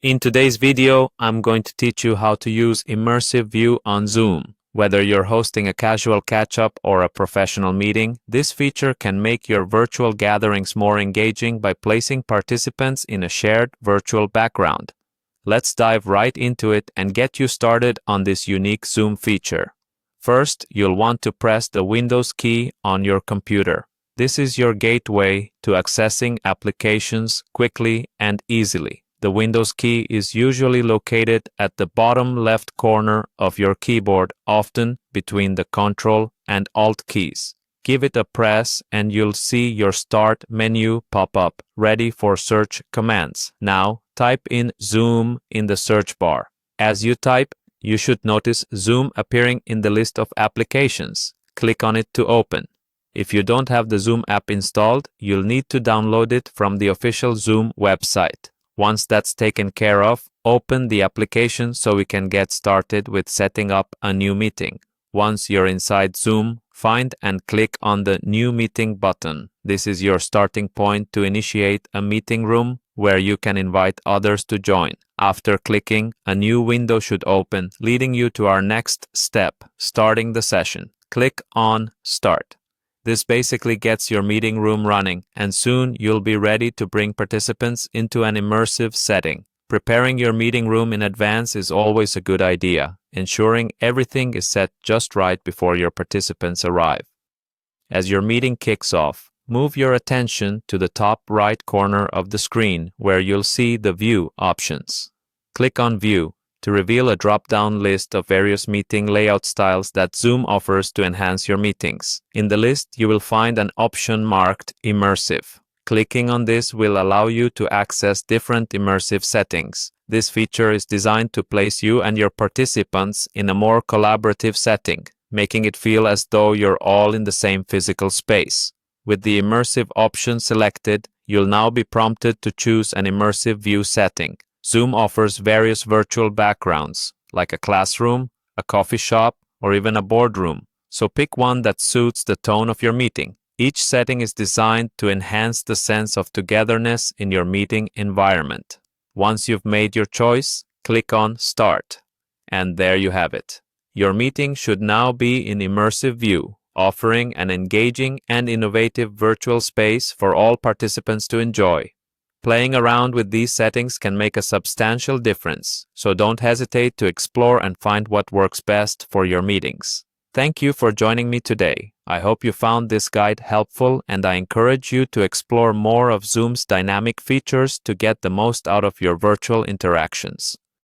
In today's video, I'm going to teach you how to use Immersive View on Zoom. Whether you're hosting a casual catch-up or a professional meeting, this feature can make your virtual gatherings more engaging by placing participants in a shared virtual background. Let's dive right into it and get you started on this unique Zoom feature. First, you'll want to press the Windows key on your computer. This is your gateway to accessing applications quickly and easily. The Windows key is usually located at the bottom left corner of your keyboard, often between the Ctrl and Alt keys. Give it a press and you'll see your Start menu pop up, ready for search commands. Now, type in Zoom in the search bar. As you type, you should notice Zoom appearing in the list of applications. Click on it to open. If you don't have the Zoom app installed, you'll need to download it from the official Zoom website. Once that's taken care of, open the application so we can get started with setting up a new meeting. Once you're inside Zoom, find and click on the New Meeting button. This is your starting point to initiate a meeting room where you can invite others to join. After clicking, a new window should open, leading you to our next step, starting the session. Click on Start. This basically gets your meeting room running, and soon you'll be ready to bring participants into an immersive setting. Preparing your meeting room in advance is always a good idea, ensuring everything is set just right before your participants arrive. As your meeting kicks off, move your attention to the top right corner of the screen where you'll see the View options. Click on View to reveal a drop-down list of various meeting layout styles that Zoom offers to enhance your meetings. In the list, you will find an option marked Immersive. Clicking on this will allow you to access different immersive settings. This feature is designed to place you and your participants in a more collaborative setting, making it feel as though you're all in the same physical space. With the immersive option selected, you'll now be prompted to choose an immersive view setting. Zoom offers various virtual backgrounds, like a classroom, a coffee shop, or even a boardroom, so pick one that suits the tone of your meeting. Each setting is designed to enhance the sense of togetherness in your meeting environment. Once you've made your choice, click on Start. And there you have it. Your meeting should now be in immersive view, offering an engaging and innovative virtual space for all participants to enjoy. Playing around with these settings can make a substantial difference, so don't hesitate to explore and find what works best for your meetings. Thank you for joining me today. I hope you found this guide helpful, and I encourage you to explore more of Zoom's dynamic features to get the most out of your virtual interactions.